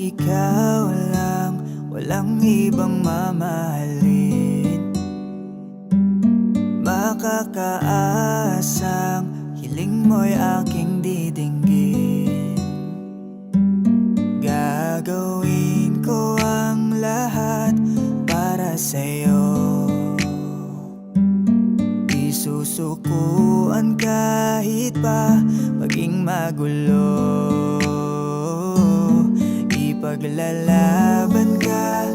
ikaw lang, walang ibang mamahalin. Makakaasang hiling mo'y aking didinggin. Gagawin ko ang lahat para sa'yo. Isusukuan kahit pa maging magulo. Ipaglalaban ka,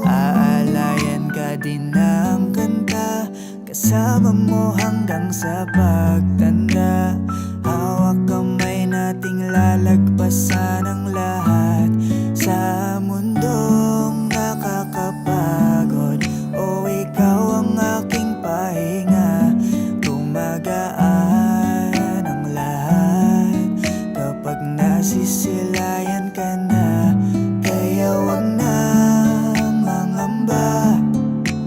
aalayan ka din ng kanta. Kasama mo hanggang sa pagtanda. Hawak kamay nating lalagpasan ang lahat sa mundong nakakapagod. O ikaw ang aking pahinga, gumagaan ang lahat kapag nasisilayan ka na. Kaya wag nang mangamba,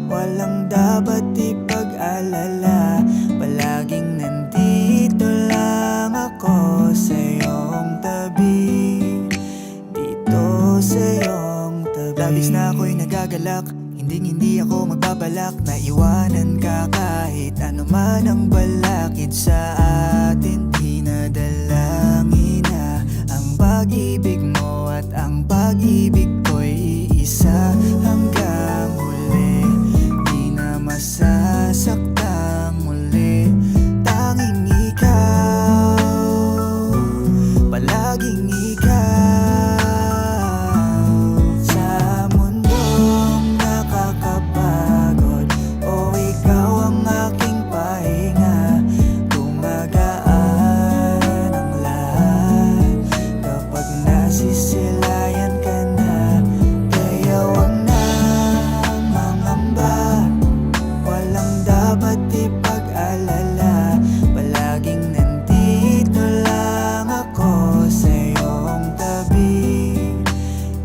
walang dapat ipag-alala. Palaging nandito lang ako sa iyong tabi, dito sa iyong tabi. Labis na ako'y nagagalak, hindi ako magbabalak na iwanan ka kahit ano man ang balakid sa atin. Dinadalangin na ang pag-ibig mo at ang pag-ibig ko'y iisa hanggang huli. Di na masasaktang muli, tanging ikaw, palaging ikaw. Sa mundong nakakapagod, o ikaw ang aking pahinga, gumagaan ang lahat kapag nasisilayan ka na. Kaya wag nang mangamba, walang dapat ipag-alala. Palaging nandito lang ako sa iyong tabi,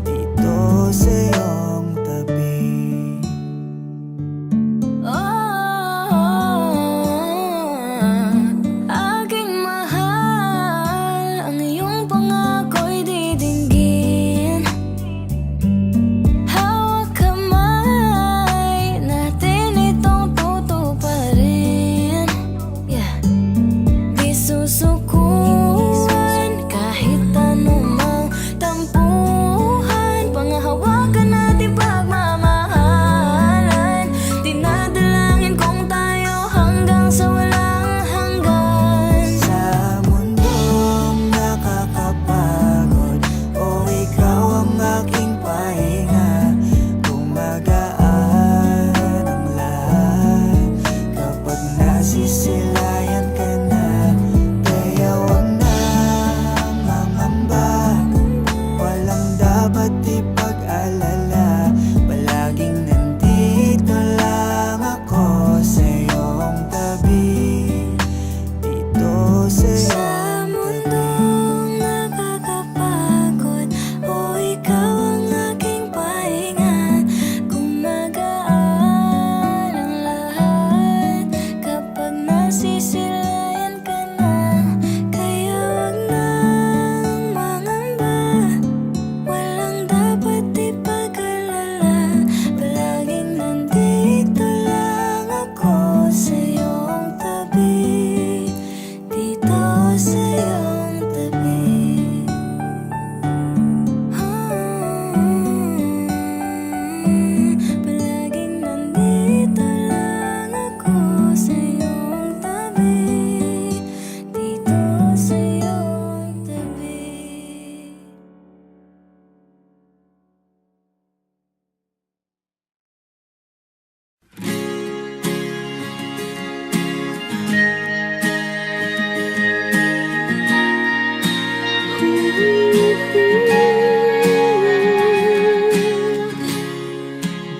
dito sa iyong tabi. Aking mahal, ang iyong pangako'y didinggin. Hawak kamay natin itong tutuparin. Di susukuan kahit anumang tampuhan. Pangahawakan natin pagmamahalan. Dinadalangin kong tayo hanggang sa walang hanggan. Sa mundong nakakapagod, o ikaw ang aking pahinga, gumagaan ang lahat kapag nasisilayan ka na. Kaya wag nang mangamba, walang dapat ipag-alala. Palaging nandito lang ako sa iyong tabi, dito sa Sa iyong mundong nakakapagod, o ikaw ang aking pahinga, gumagaan ang lahat kapag nasisilayan ka na. Kaya wag nang mangamba, walang dapat ipag-alala. Palaging nandito lang ako sa iyong tabi, dito sa iyong tabi. Palaging nandito lang ako sa iyong tabi, dito sa iyong tabi.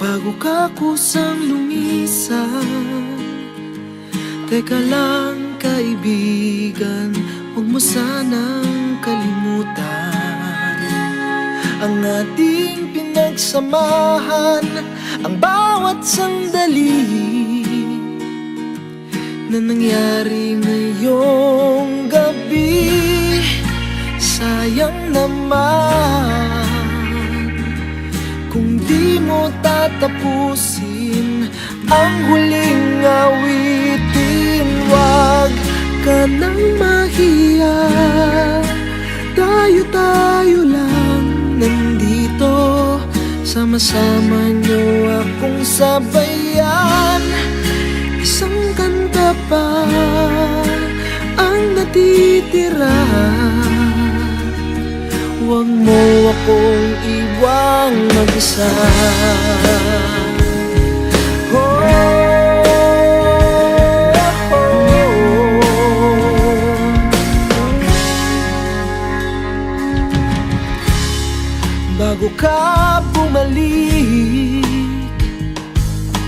Bago ka kusang lumisan, teka lang kaibigan, huwag mo sanang kalimutan ang ating pinagsamahan, ang bawat sandali na nangyari ngayong gabi. Sayang naman tatapusin ang huling awitin. Wag ka nang mahiya, tayo-tayo lang nandito. Sama-sama niyo akong sabayan. Isang kanta pa ang natitira. Huwag mo akong iwang mag-isa. Bago ka bumalik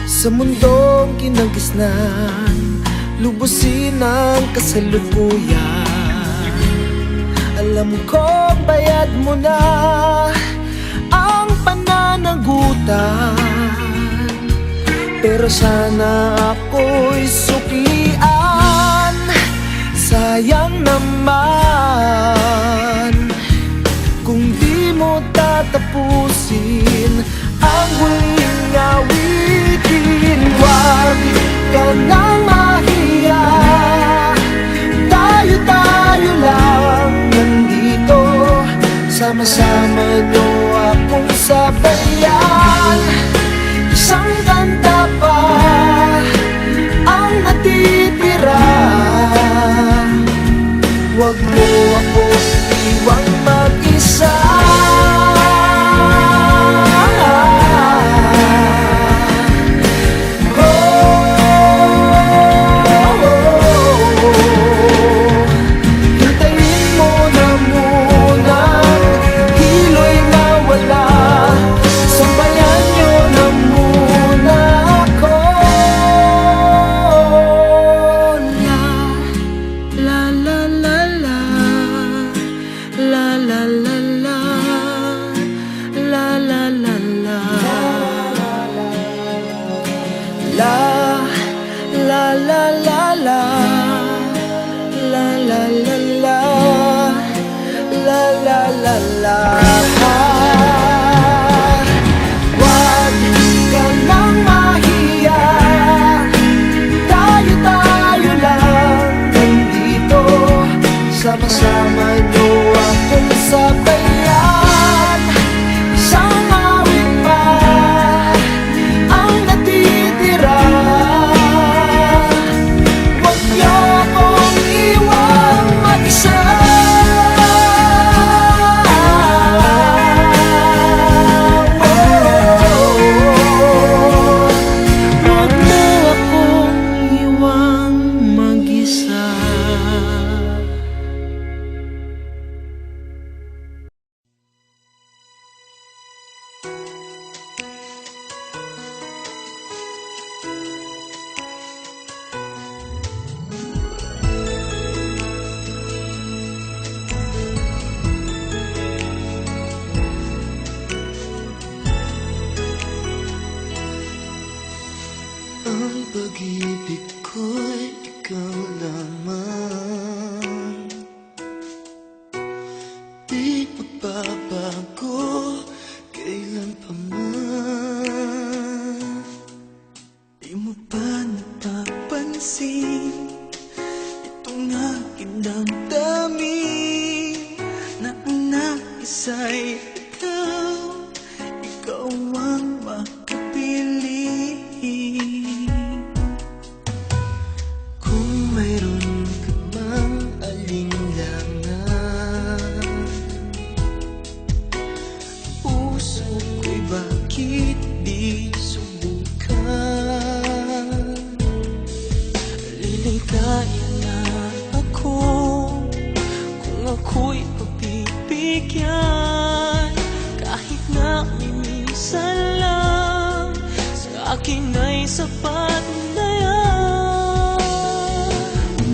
sa mundong kinagisnan, lubusin ang kasalukuyan. Alam ko bayad mo na ang pananagutan, pero sana ako'y suklian. Sayang naman kung di mo tatapusin ang huling awitin. Wag ka nang mahiya, tayo-tayo lang nandito. Sama-sama niyo akong sabayan. Isang kanta pa ang natitira. Wag mo akong iwang mag-isa. Wag ka nang mahiya, tayo-tayo lang nandito. Sama-sama niyo akong sabayan. Isang awit pa ang natitira. Wag niyo akong iwang mag-isa. Ang pag-ibig ko'y ikaw lamang, di magbabago kailan pa man. Di mo ba napapansin itong aking damdamin, na ang nais-ay ikaw, ikaw ang makapili. Mayroon ka bang alinlangan? Puso ko'y bakit di subukan? Liligaya na ako kung ako'y pagbibigyan. Kahit na minsan lang, sa akin ay sapat na yan.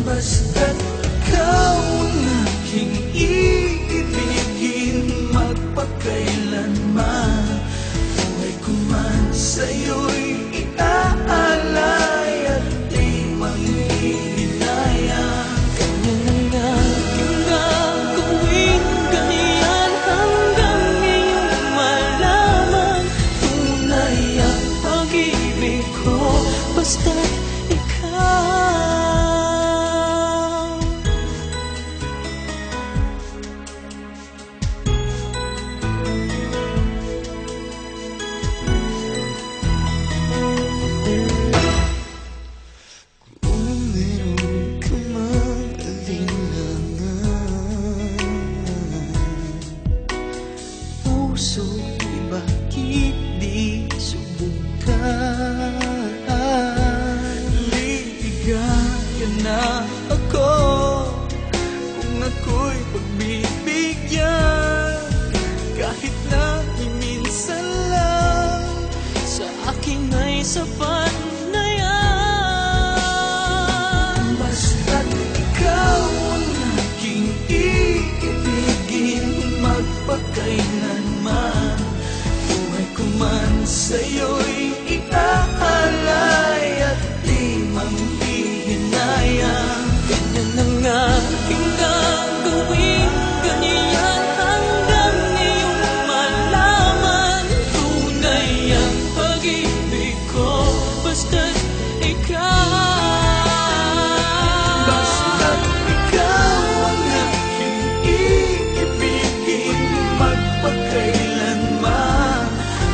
Basta't ikaw ang aking iibigin, magpakailanman. Buhay ko man sa'yo'y iaalay at di manghihinaya. Ganyan na aking gagawin, ganyan hanggang iyong malaman. Tunay ang bakit di subukan? Ligayan na ako kung ako'y pagbibigyan, kahit na minsan lang sa akin ay sapat na yan. Basta't ikaw ang aking iibigin, magpakailanman. Buhay ko man sa'yo'y iaalay at di manghihinayang. Ganyan ang aking gagawin, ganyan hanggang iyong malaman. Tunay ang pag-ibig ko, basta't ikaw. Basta't ikaw ang aking iibigin, magpakailanman.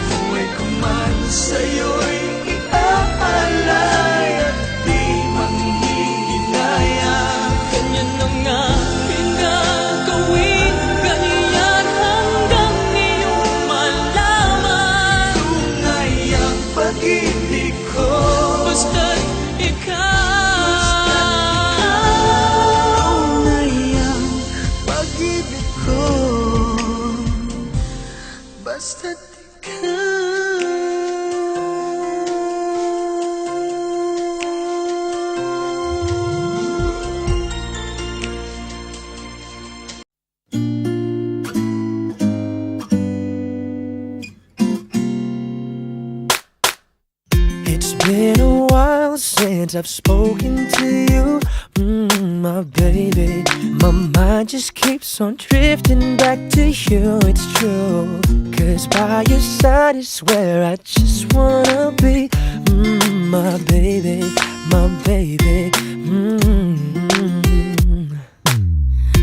Buhay ko man sa'yo'y iaalay at di manghihinayang. Ganyan ang aking gagawin, ganyan hanggang iyong malaman. Tunay ang pag-ibig ko, basta't ikaw. Tunay ang pag-ibig ko, basta't It's been a while since I've spoken to you, my baby. My mind just keeps on drifting back to you, it's true. 'Cause by your side is where I just wanna be, my baby, my baby.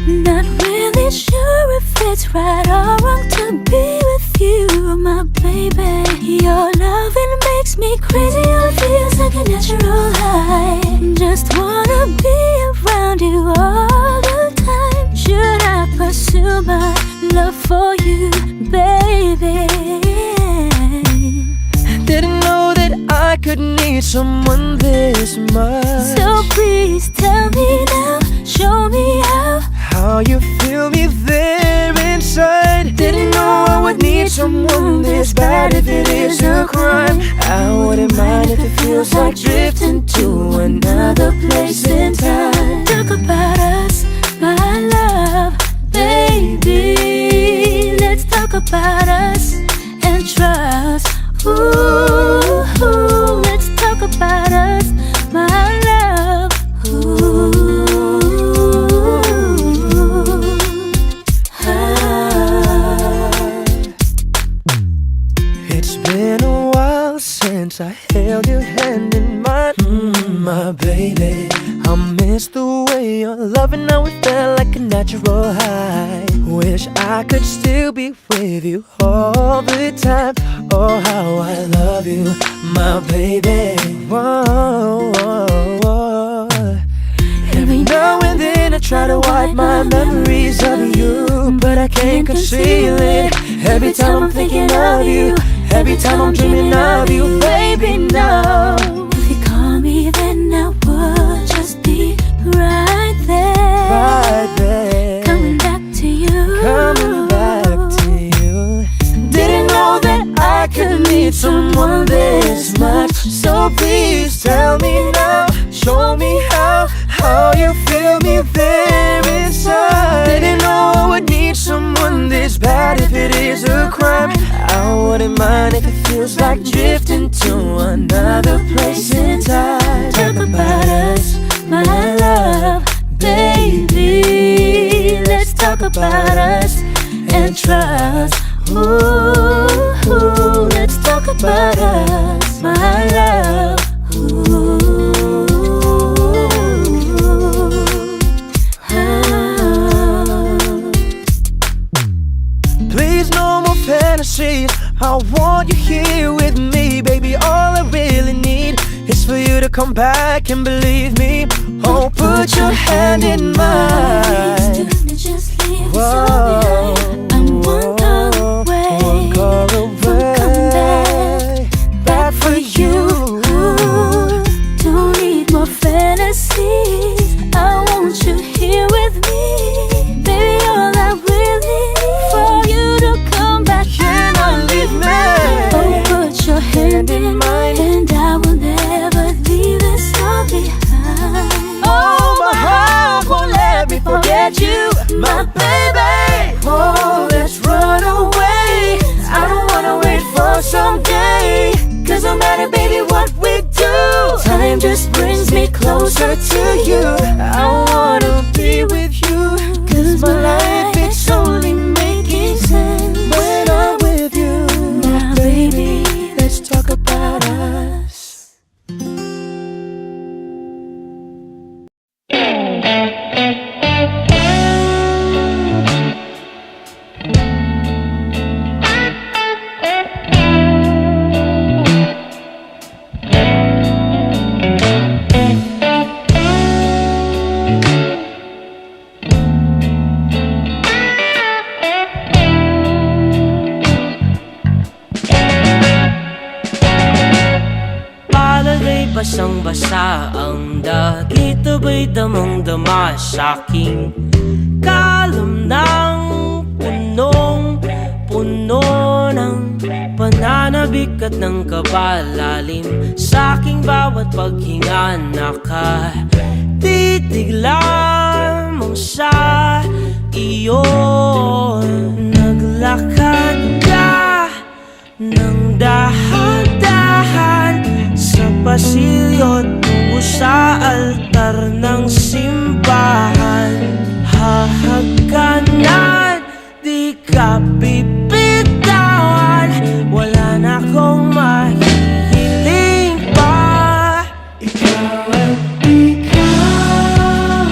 Not really sure if it's right or wrong to be with you, my baby. Your loving makes me crazy, it feels like a natural high. Just wanna be around you all the time. Should I pursue my love for you, baby? Didn't know that I could need someone this much. So please tell me now, show me how you feel me there inside. Didn't know I would need someone this bad. If it is a crime, I wouldn't mind if it feels like drifting to another place in time. Talk about us, my love, baby. Let's talk about us and trust. Ooh, let's talk about us, my love. Ooh. It's been a while since I held your hand in mine, my baby. I miss the way you're loving, now it felt like a natural high. Wish I could still be with you all the time. Oh, how I love you, my baby. Whoa, whoa, whoa. Every now and then I try to wipe my memories of you, but I can't conceal it. Every time I'm thinking of you, every time I'm dreaming of you, baby, no. If you call me, then I would just be right there. Right there. Coming back to you. Coming back to you. Didn't know that I could need someone this much. So please tell me now, show me how you feel me there inside. Didn't know I would need someone this bad. If it is a crime, I wouldn't mind if it feels like drifting to another place in time. Talk about us, my love, baby. Let's talk about us and trust. Ooh, let's talk about us, my love. Ooh. Please, no more fantasies. I want you here with me, baby. All I really need is for you to come back and believe me. Oh, put your hand in mine. Just leave Whoa, I'm one call away. one call away. you. I wanna be with you, 'cause my life it's only making sense when I'm with you. Now baby, Let's talk about us. Palagay basang-basa ang dagit, abay damang-dama sa'king kalam ng punong-puno ng pananabik at ng kabalalim. Sa'king bawat paghinga nakatitig lamang sa iyo. Naglakad ka ng dahan-dahan sa pasilyo tungo sa altar ng simbahan. Hahagkanan, di ka bibitawan, wala na akong mahihiling pa. Ikaw at ikaw,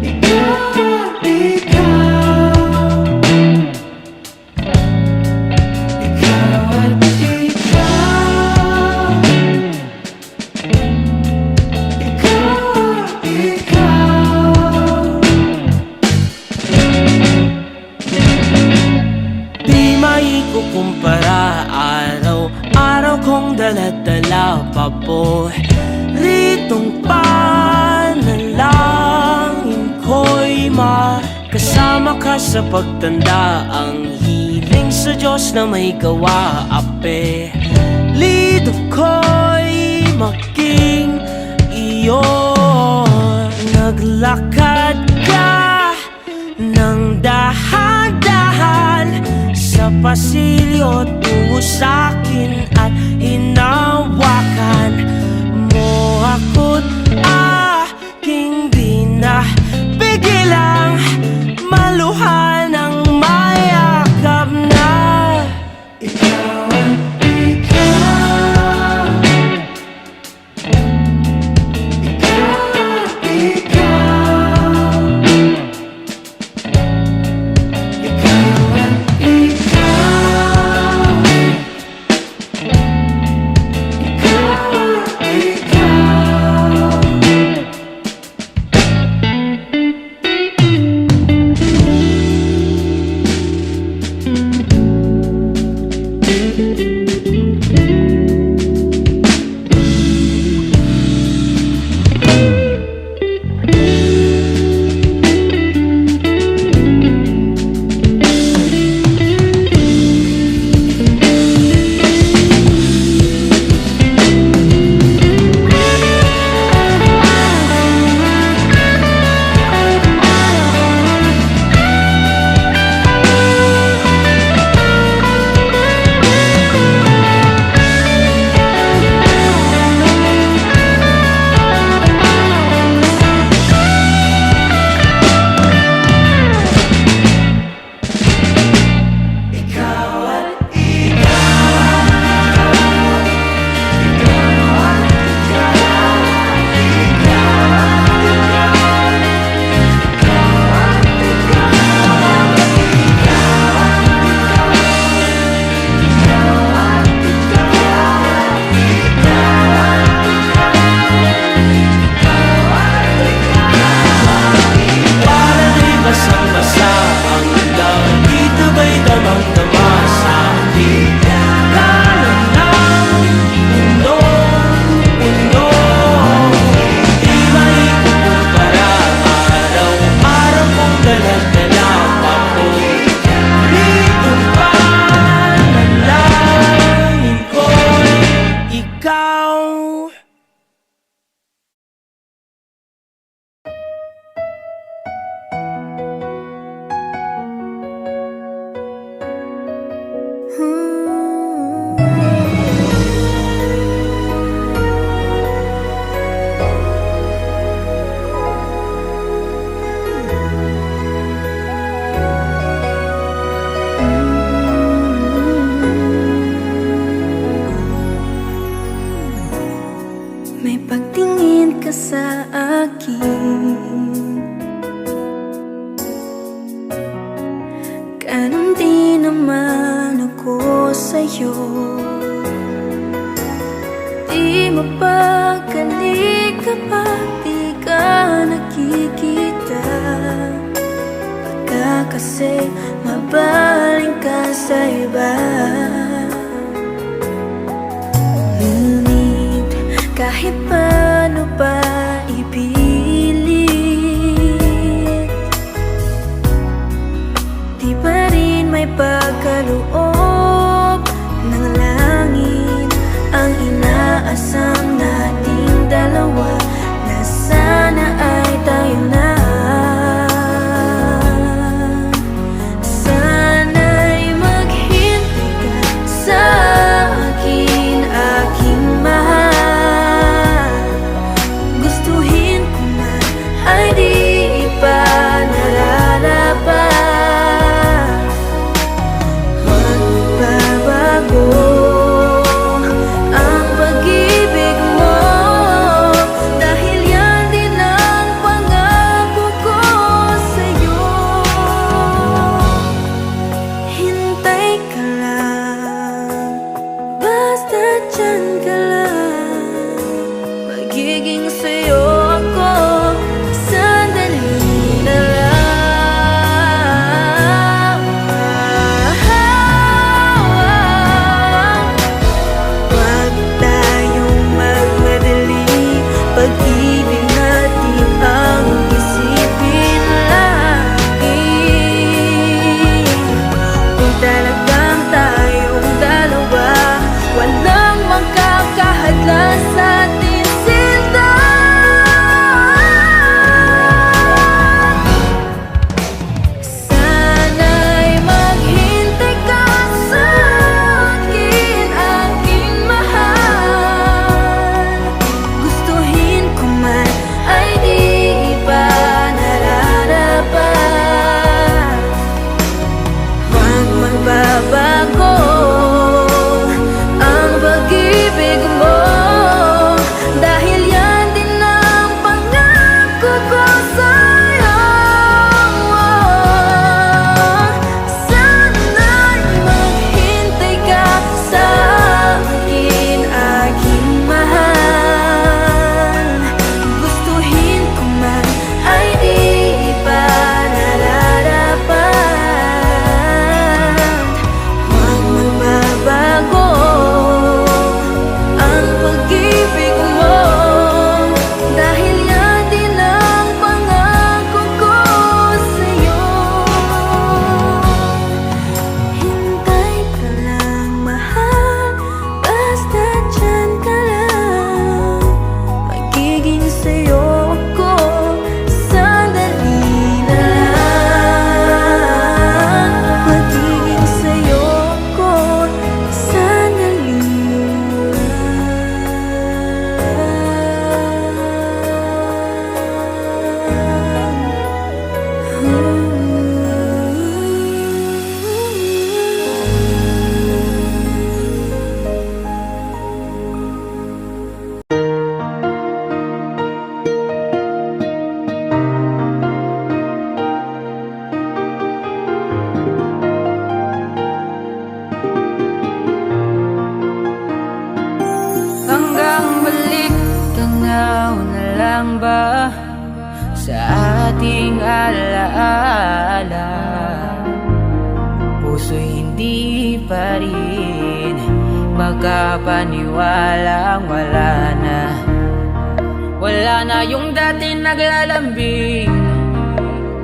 ikaw at ikaw, ikaw at ikaw, ikaw at ikaw. Di maikukumpara, araw-araw kong dala-dala pa po ritong panalangin ko'y makasama ka sa pagtanda. Ang hiling sa Diyos na may gawa, apelido ko'y maging iyo. Naglakad ka ng dahan-dahan sa pasilyo tungo sa'kin at hinawakan mo ako't aking di na bigilang maluhan ng mayakap na. Ikaw at ikaw, ikaw at ikaw, ikaw at ikaw, ikaw at ikaw. di naman ako sa'yo. Di mapagkali kapag di ka nakikita. Baka kasi mabaling ka sa iba. Ngunit kahit paano pa ipilit, di pa rin may pagkaloob ng langit ang inaasam nating dalawa, na sana ay tayo na. Sana'y maghintay ka sa akin, aking mahal. Gustuhin ko man ay di pa nararapat. Magbabago ang pag-ibig mo, dahil yan din ang pangako ko sa'yo. Hintay ka lang, basta dyan ka lang. Magiging sa'yo ako sandali na lang. Huwag tayong magmadali, pag-ibig natin ang isipin lagi. Kung talagang tayong dalawa, walang magkakahadlan sa atin, Sinta. Sana'y maghintay ka sa akin, aking mahal. Gustuhin ko man ay di pa nararapat. Huwag magbabago ang pag-ibig mo, dahil yan din ang pangako ko sa'yo. Sana'y maghintay ka sa akin, aking mahal. Gustuhin ko man ay di pa nararapat. Huwag magbabago ang pag-ibig mo, dahil yan din ang pangako ko sa'yo. Hintay ka lang, mahal, basta dyan ka lang. Magiging sa'yo ako sandali na lang. Magiging sa'yo ako sandali Hanggang balik tanaw na lang ba sa ating alaala? Puso'y hindi pa rin magkapaniwalang wala na. Wala na yung dati naglalambing,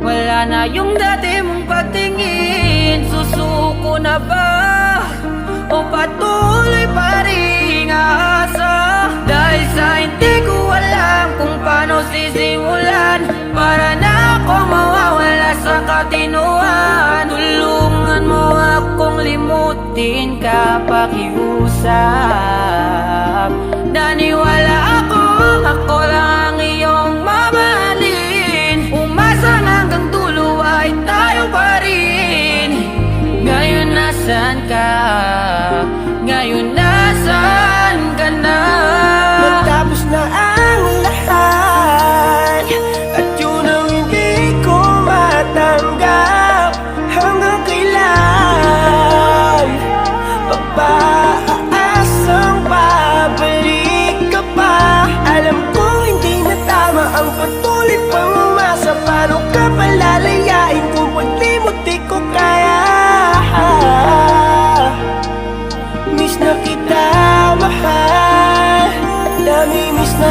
wala na yung dati mong patingin. Susuko na ba o patuloy pa rin aasa? Dahil sa hindi ko alam kung paano sisimulan, para na akong mawawala sa katinuan. Tulungan mo akong limutin ka, pakiusap. Naniwala ako lang ang iyong mamahalin. Umasa hanggang dulo ay tayo pa rin. Ngayon nasan ka? Ngayon nasan ka na? Matapos na ang lahat, at yun ang hindi ko matanggap. Hanggang kailan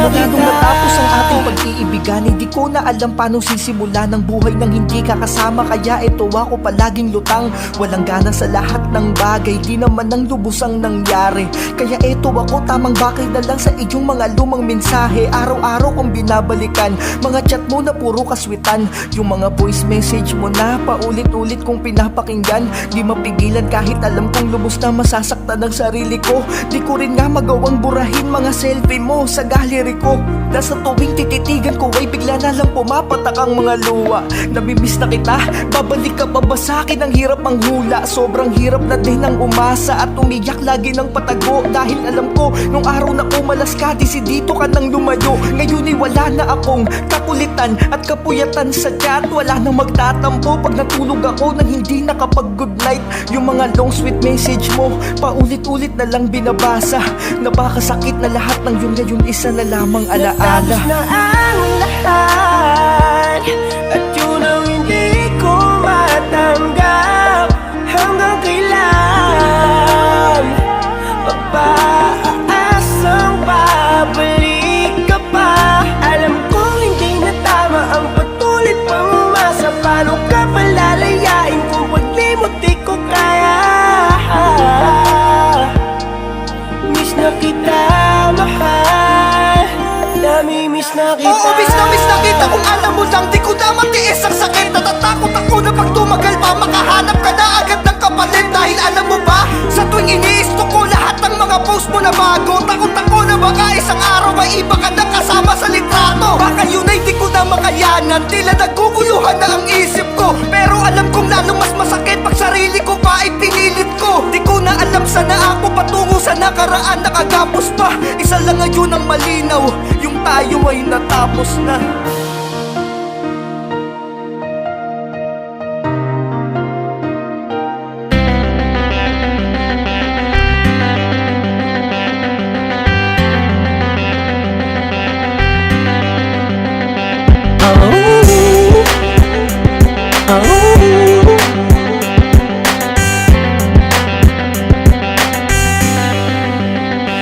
Mula nung natapos ang ating pag-iibigan, hindi ko na alam paano sisimula ng buhay nang hindi ka kasama. Kaya ito ako palaging lutang, walang gana sa lahat ng bagay, di naman ang lubos ang nangyari. Kaya ito ako, tamang bakay na lang sa iyong mga lumang mensahe. Araw-araw kong binabalikan, mga chat mo na puro kaswitan, yung mga voice message mo na paulit-ulit kong pinapakinggan. Di mapigilan kahit alam kong lubos na masasaktan ang sarili ko. Di ko rin nga magawang burahin mga selfie mo sa gallery ko. Nasa tuwing tititigan ko ay bigla na lang pumapatak ang mga luha. Namimiss na kita, babalik ka pa ba sa'kin? Ang hirap ang hula, sobrang hirap na din ang umasa at umiyak lagi ng patago. Dahil alam ko, nung araw na umalas ka, disidito ka nang lumayo. Ngayon ay wala na akong kakulitan at kapuyatan sa chat. Wala nang magtatampo pag natulog ako nang hindi nakapag good night. Yung mga long sweet message mo, paulit-ulit na lang binabasa. Napakasakit na lahat ng yun, ngayon isa na lamang alaala. Natapos na ang lahat at yun ang hindi ko matanggap. Hanggang kailan papaasang babalik ka pa? Alam kong hindi na tama ang patuloy pang umasa. Paano ka palalayain kung paglimot di ko kaya? Miss na kita, mahal. Nami-miss na kita. Oo, miss na kita. Kung alam mo lang, di ko na matiis ang sakit. Natatakot ako na pag tumagal pa, makahanap ka na agad ng kapalit. Dahil alam mo ba, sa tuwing iniisto ko lahat ng mga post mo na bago, takot ako na baka isang araw ay iba ka na kasama sa litrato. Baka yun ay di ko na makayanan, tila naguguluhan na ang isip ko. Pero alam kong lalong mas masakit pag sarili ko pa ay pinilit ko. Di ko na alam sana ako patungo sa nakaraan, nakagapos pa. Isa lang ngayon ang malinaw, yung tayo ay natapos na.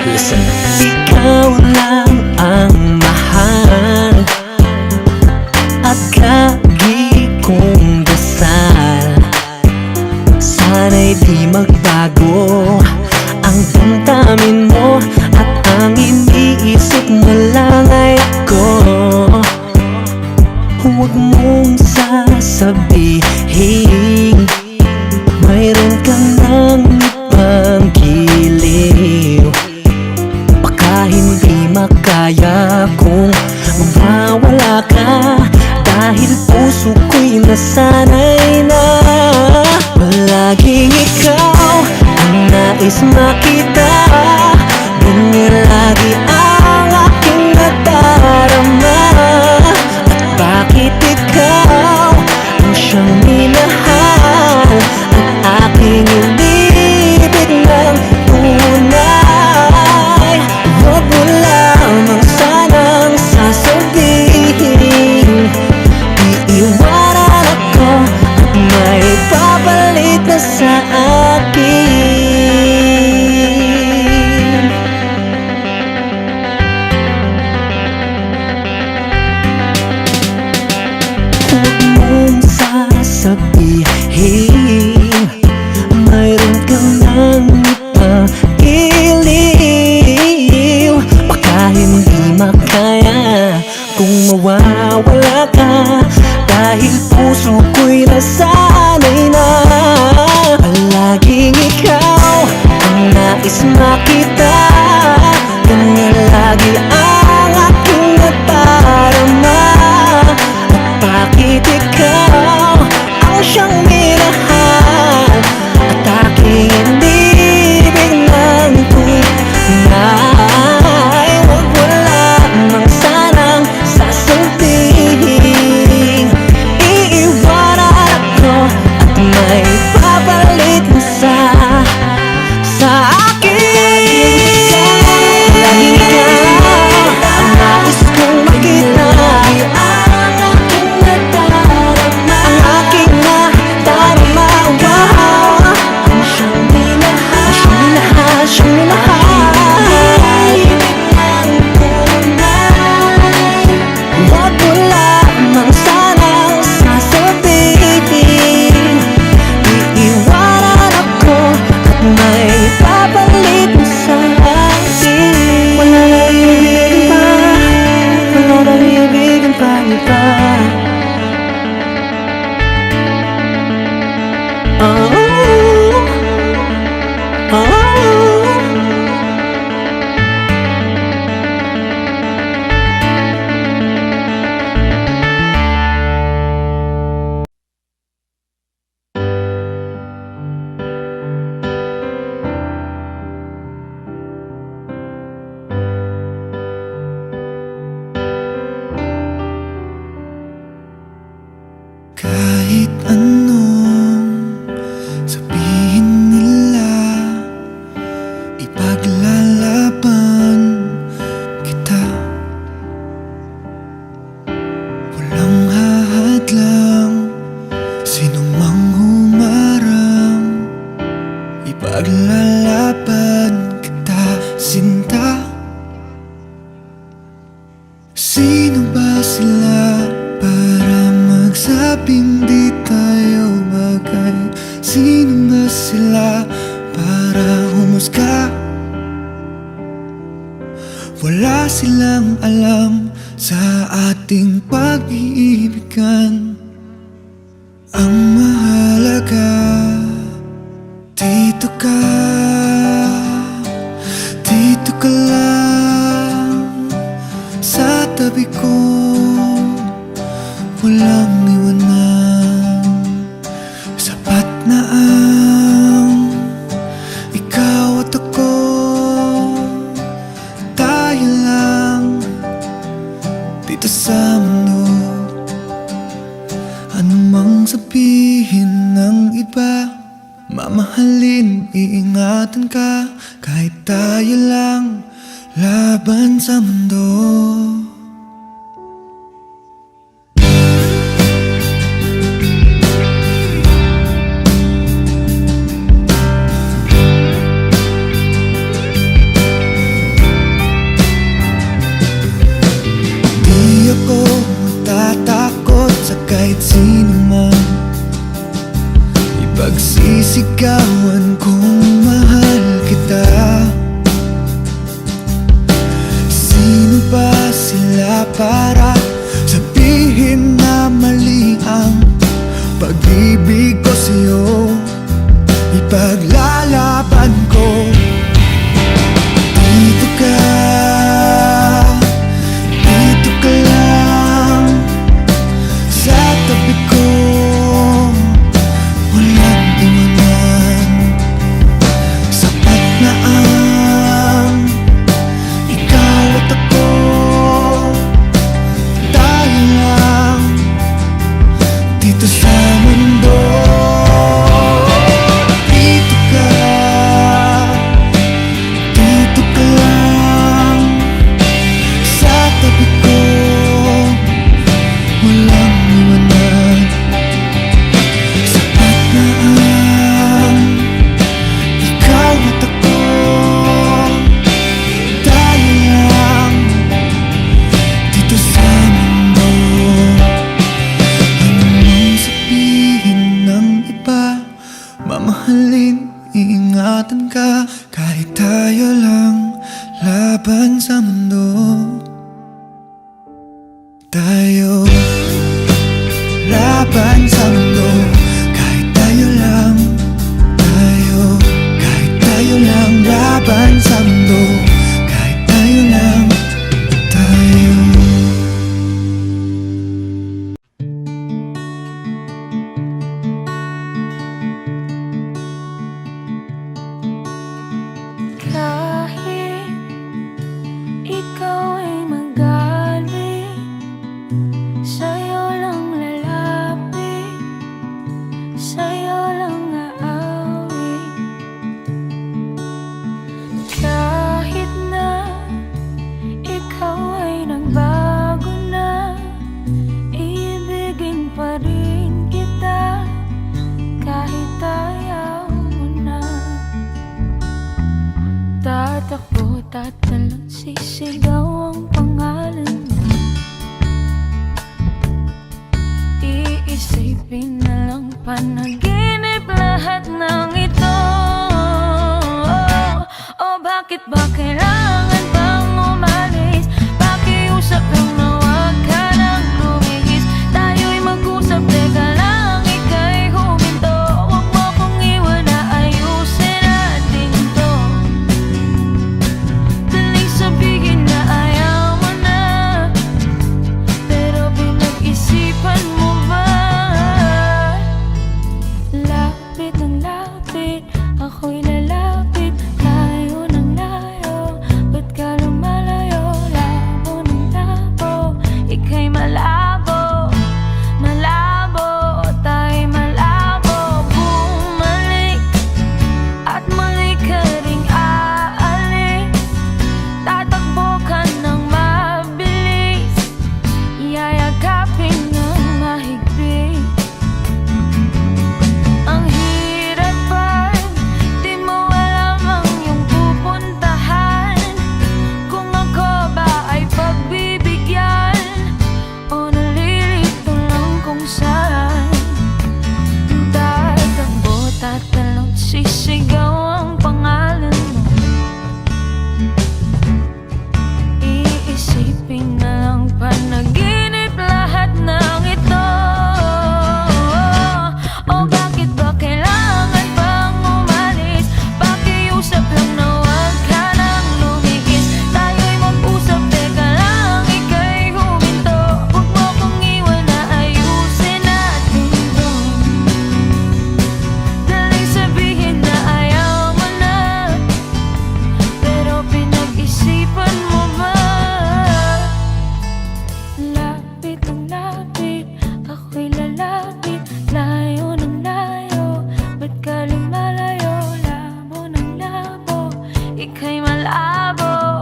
Listen. Ikaw lang ang mahal at lagi kong dasal. Sana'y di magbago ang damdamin mo at ang iniisip mo lang ay ako. Huwag mong sasabihin mayroon ka ng ibang giliw. Baka hindi makaya kung mawala ka, dahil puso ko'y nasanay na palaging ikaw ang nais makita. Ganyan lagi ang aking nadarama. At bakit ikaw ang siyang minahal at aking inibig ng tunay? Huwag mo lamang sanang sasabihin iiwanan ako at may papalit na sa akin. Huwag mong sasabihin mayroon Paglalaban kita, sinta. Sino ba sila para magsabing di tayo bagay? Sino ba sila para humusga? Wala silang alam sa ating pag-iibigan. Ang mahalaga, dito ka lang sa tabi ko, walang iwanan. Sapat na ang ikaw at ako, tayo lang dito sa mundo. Ano mang sabihin ng iba, mamahalin, iingatan ka. Kahit tayo lang laban sa mundo. Di ako matatakot sa kahit sino man. Ipagsisigawan kung mahal kita. Sino ba sila para sabihin na mali ang pag-ibig ko sa'yo? Ipaglalaban ko. Dito ka lang sa tabi ko, walang iwanan. Sapat na ang ikaw at ako, tayo lang dito sa mundo. Dito ka lang sa tabi ko, walang iwanan. Sapat na ang ikaw at ako, tayo lang dito sa mundo. Ano mang sabihin ng iba, mamahalin, iingatan ka. Kahit tayo lang laban sa mundo. Tayo laban sa mundo. Kahit tayo lang, kahit tayo lang laban sa mundo. Kahit tayo lang, tayo. Kahit ikaw ay magaling, sa'yo lang lalapit, sa'yo lang aawit. Kahit na ikaw ay nagbago na, iibigin pa rin kita kahit ayaw mo na. Tatakbo, tatalon, sisigaw ang pangalan mo. Iisipin na lang panaginip lahat ng ito. Oh, bakit ba kailangan pang umalis? Pakiusap lang na wag ka nang lumihis. Tayo'y mag-usap, teka lang, ika'y huminto. Huwag mo kong iwan na ayusin natin to. Daling sabihin na ayaw mo na, pero pinag-isipan mo ba? Lapit ng lapit, ako'y lalapit. Layo ng layo, ba't ka lumalayo? Labo ng labo, ika'y malabo. Malabo, tayo'y malabo. Bumalik at muli ka ring aalis. Tatakbo ka ng mabilis, yayakapin ng mahigpit. Ang hirap pag di Isisigaw ang pangalan mo, iisipin na lang panaginip lahat ng ito. O bakit ba kailangan pang umalis? Pakiusap lang na huwag ka nang lumihis. Tayo'y mag-usap, teka lang, ika'y huminto. Huwag mo kong iwan na ayusin natin to. Daling sabihin na ayaw mo na, pero pinag-isipan mo ba? Lapit ang lapit, ako'y lalapit. Layo ng layo, ba't ka lumalayo? Labo ng labo, ika'y malabo.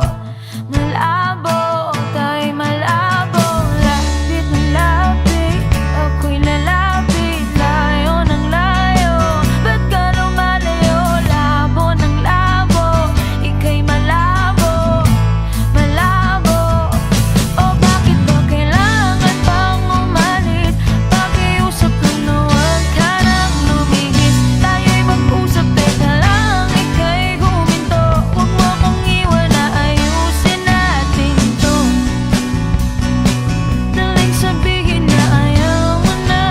Malabo, tayo'y malabo. Lapit ng lapit, ako'y lalapit. Layo ng layo, ba't ka lumalayo? Labo ng labo, ika'y malabo. Malabo. O bakit ba kailangan pang umalis? Pakiusap lang na huwag ka nang lumihis. Tayo'y mag-usap, teka lang, ika'y huminto. Huwag mo kong iwan na ayusin natin to. Daling sabihin na ayaw mo na,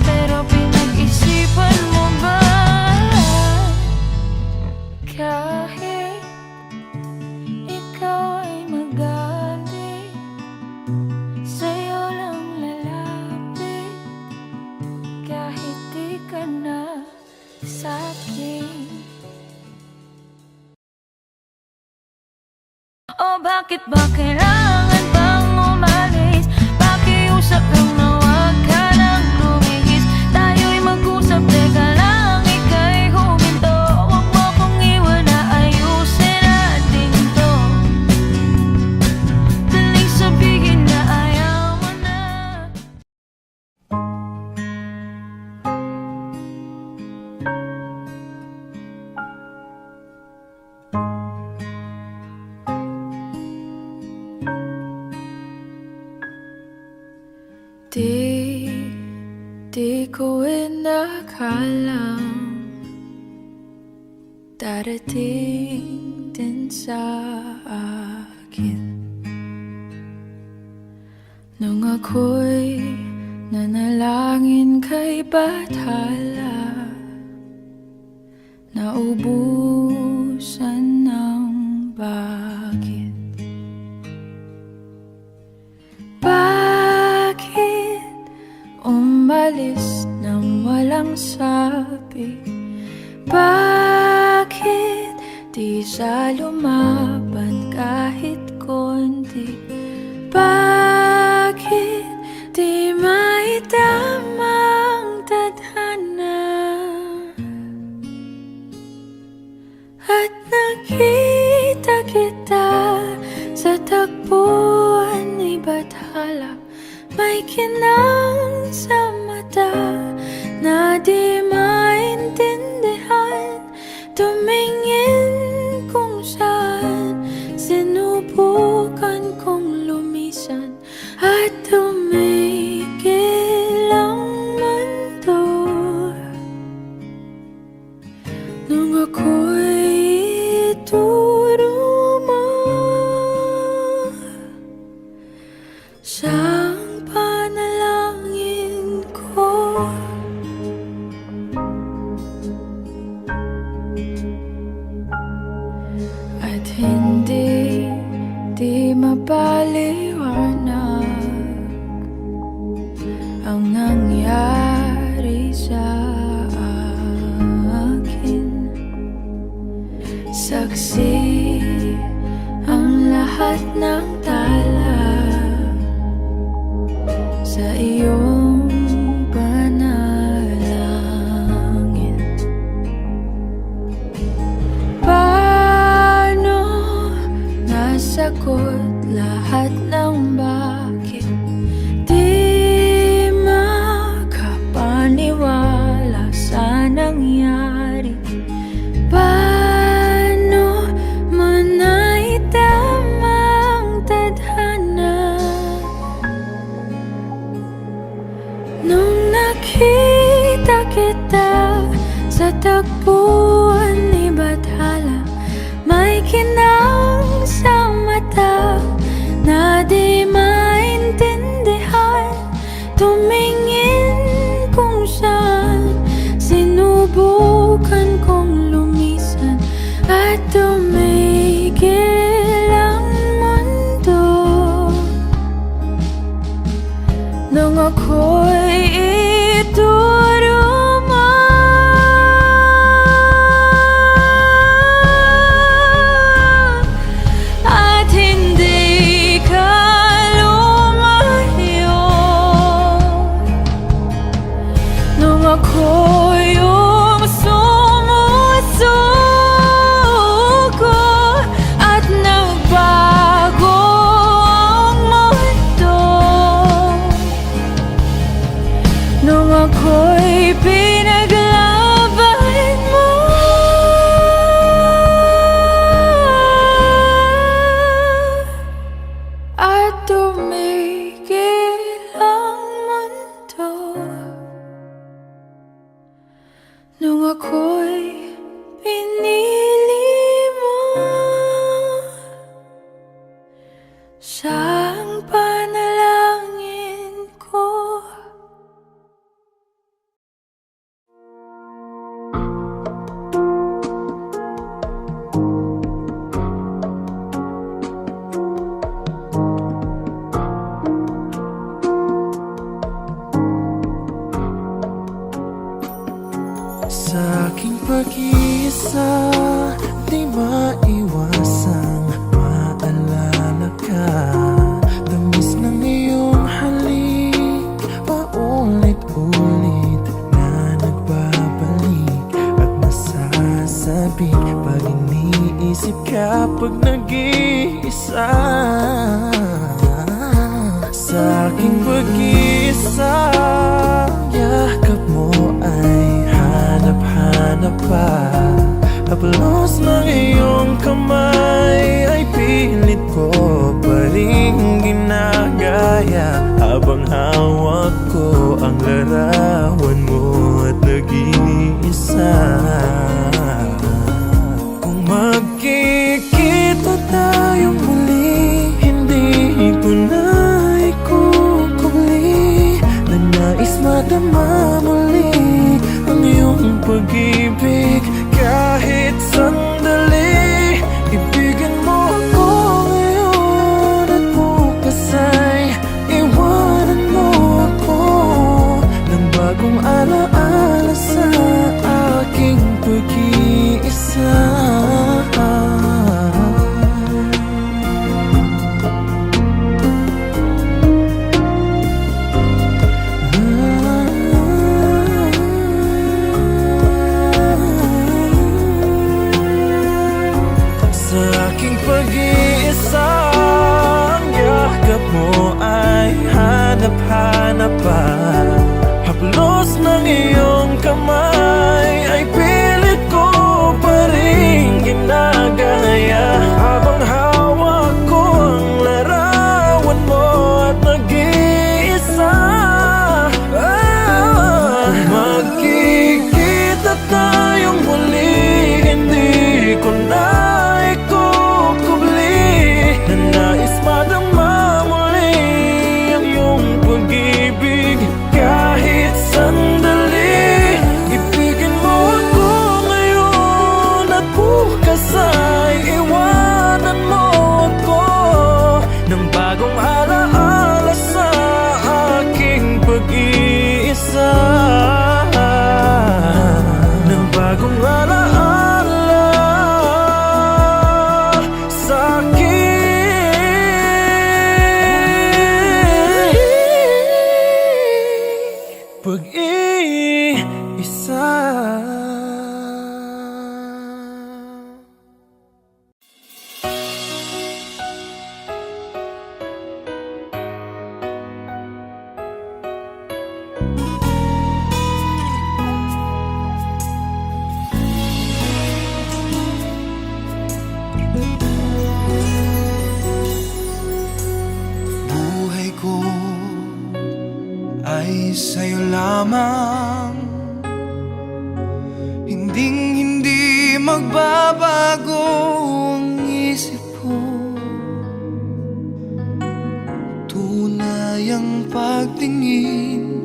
pero pinag-isipan mo ba? Kahit ikaw ay magaling, sa'yo lang lalapit. Kahit di ka na sa'kin. O bakit ba kailangan pang umalis? Pakiusap lang na huwag ka nang lumihis. Tayo'y mag-usap, teka lang, ika'y huminto. Huwag mo kong iwan na ayusin natin to. Daling sabihin na ayaw mo na. Di ko inakalang darating din sa akin nung ako'y nanalangin kay Bathala, naubusan ng bakit. Bakit umalis nang walang sabi? Bakit di sa lumaban kahit konti? Bakit di maitamang tadhana? At nakita kita sa tagpuan ni Bathala, may kinang sa mata na di maintindihan. Tumingin kung saan, sinubukan kong lumisan at tumigil ang mundo. Nung ako'y ituro mo siyang panalangin ko. At hindi mapaliwanag ang nangyari sa akin. Saksi ang lahat ng tala sa iyong panalangin. Paano nasagot lahat ng bakit? Di makapaniwala sa nangyari. Paano mo naitamang tadhana? Nung nakita kita sa tagpuan buwan ni Bathala, may kinang sa mata na di maintindihan. Tumingin kung saan, sinubukan kong lumisan at tumigil ang mundo. Nung ako'y ituruma at hindi ka lumayo, nung ako yung sumusuko at nagbago ang mundo, nung ako'y pinaglaban mo at tumigil ang mundo, nung ako'y pinili mo siyang panalangin ko. Sa aking pag-iisa, di maiwasang maalala ka. Tamis ng iyong halik, paulit-ulit na nagbabalik at nasasabik pag iniisip ka pag nag-iisa. Sa aking pag-iisa, yakap mo ay hanap-hanap pa. Haplos ng iyong kamay ay pilit ko pa rin ginagaya, habang hawak ko ang larawan mo at nag-iisa. Kung magkikita tayong muli, hindi ko na ikukubli na nais madama muli ang iyong pag-ibig. Kahit sandali, ibigin mo ako ngayon at bukas ay iwanan mo ako ng bagong alaala sa aking pag-iisa. Sa aking pag-iisa, ang yakap mo ay hanap-hanap pa. Haplos ng iyong kamay ay pilit ko pa rin ginagaya, habang hawak ko ang larawan mo at nag-iisa. Magkikita tayong muli, hindi ko na nais madama muli ang iyong pag-ibig. Kahit sandali, ibigin mo ako ngayon at bukas ay iwanan mo ako ng bagong alaala sa aking pag-iisa, ng bagong alaala sa aking pag-iisa. magbabago ang isip ko. Tunay ang pagtingin,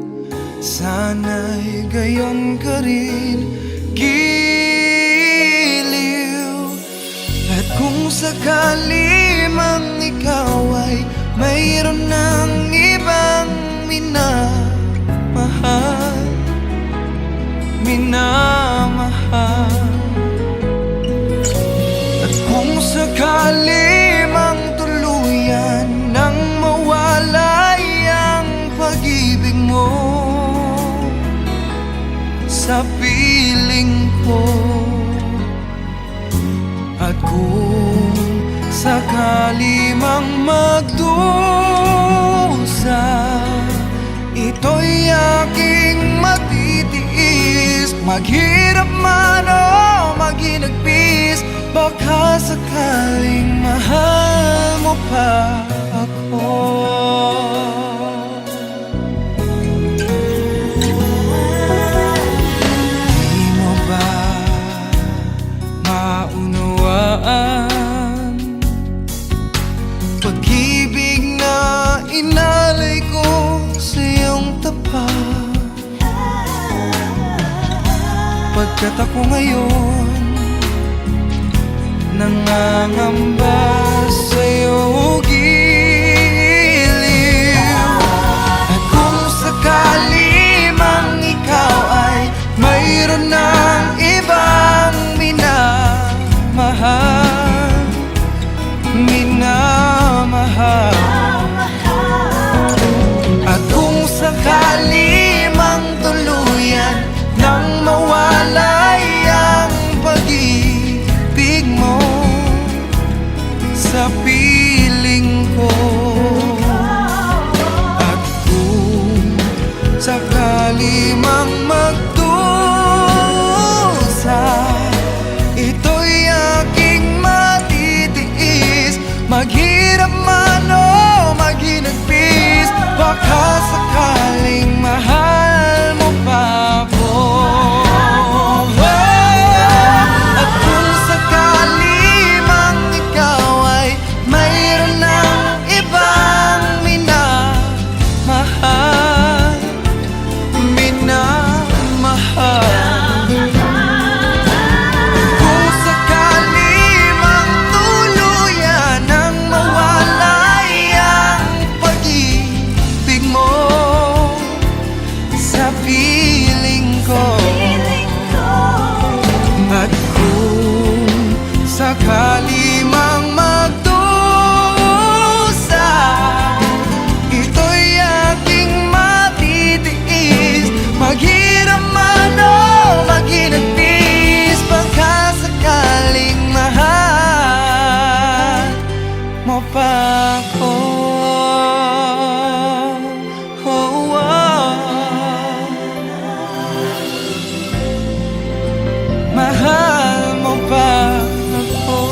sana'y gayon ka rin, giliw. At kung sakali mang ikaw ay mayroon ng ibang minamahal, minamahal. At kung sakali mang tuluyan nang mawalay ang pag-ibig mo sa piling ko, at kung sakali mang magdusa, ito'y aking matitiis. Maghirap man o maghinagpis, baka sakaling mahal mo pa ako. Di mo ba maunawaan pag-ibig na inalay ko sa iyong tapat? Pagkat ako ngayon nangangamba sa'yo, giliw. At kung sakali mang ikaw ay mayroon ng ibang minamahal, minamahal. At kung sakali mang tuluyan nang mawalay ang pag-ibig mo sa piling ko, at kung sakali mang magdusa, ito'y aking matitiis. Maghirap man o maghinagpis, baka sakaling mahal mo pa ako. At kung sakali mang ikaw ay mayroon ng ibang minamahal, minamahal. Kung sakali mang tuluyan nang mawalay ang pag-ibig mo sa piling ko, at kung sakali mang magdusa, ito'y aking matitiis. Maghirap man o maghinagpis, baka sakaling mahal mo pa ako. Oh, oh. Mahal mo pa ako.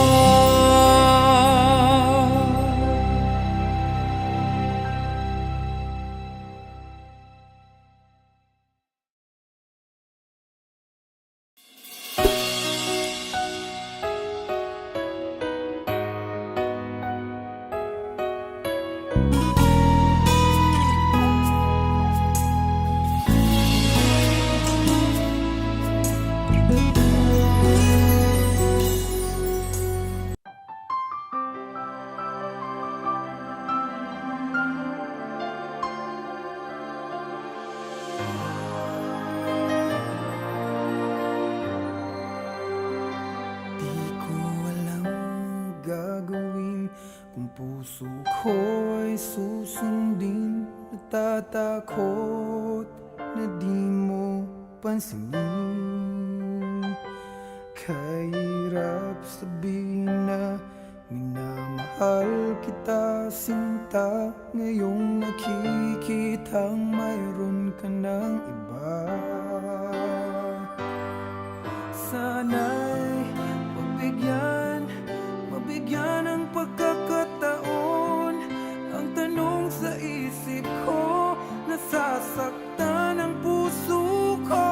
Di ko alam gagawin kung puso ko ay susundin. Natatakot na di mo pansinin. Kahirap sabihin na minamahal kita, sinta. Ngayong nakikitang mayroon ka ng iba. Sana'y mabigyan ng pagkakataon. Ang tanong sa isip ko, nasasaktan ang puso ko.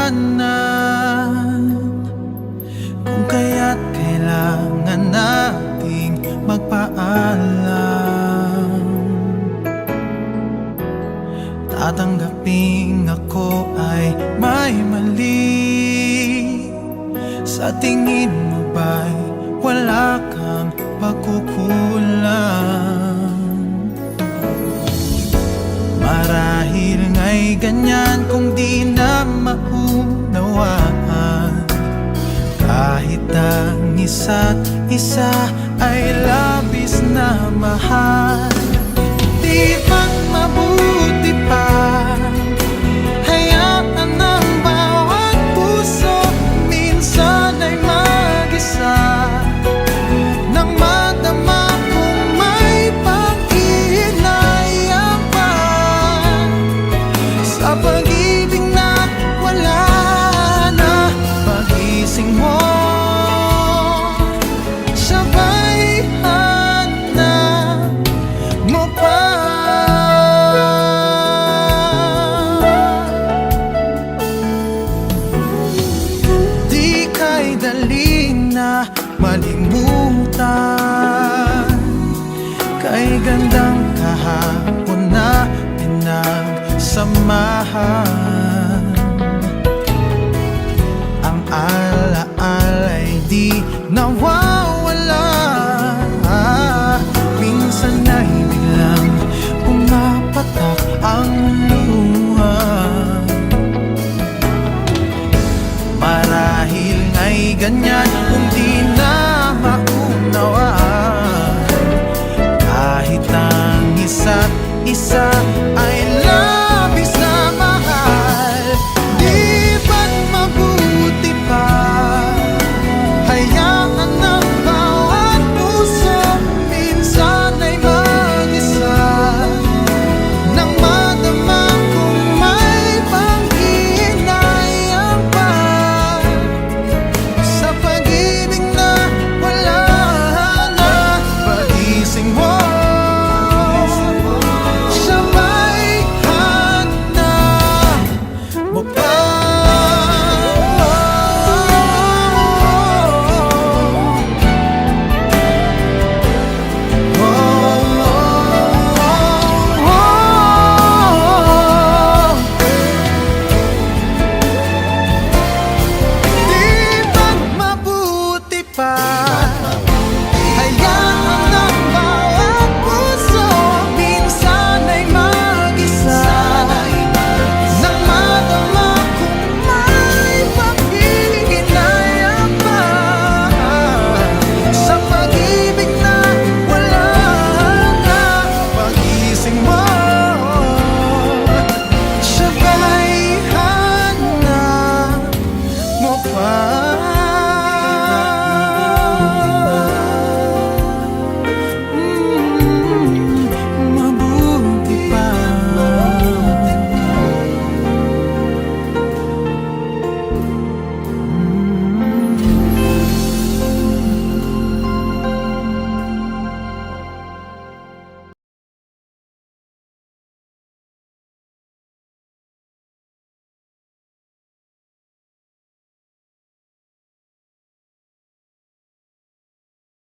hangganan, kung kaya't kailangan nating magpaalam. Tatanggaping ako ay may mali. Sa tingin mo ba'y wala kang pagkukulang? Marahil nga'y ganyan kung di na maunawaan. Kahit ang isa't isa ay labis na mahal, di ba't mabuti pa hayaan ang bawat puso minsan ay mag-isa, nang madama kung may pag-iinayang pa sa pag-ibig na wala na. Pagising mo, sabay hanap mo pa. Di ka'y dali na malimutan, kay gandang kahapon na pinagsamahan. Ang alaala'y di nawawala, minsan ay biglang pumapatak ang luha. Marahil nga'y ganyan kung di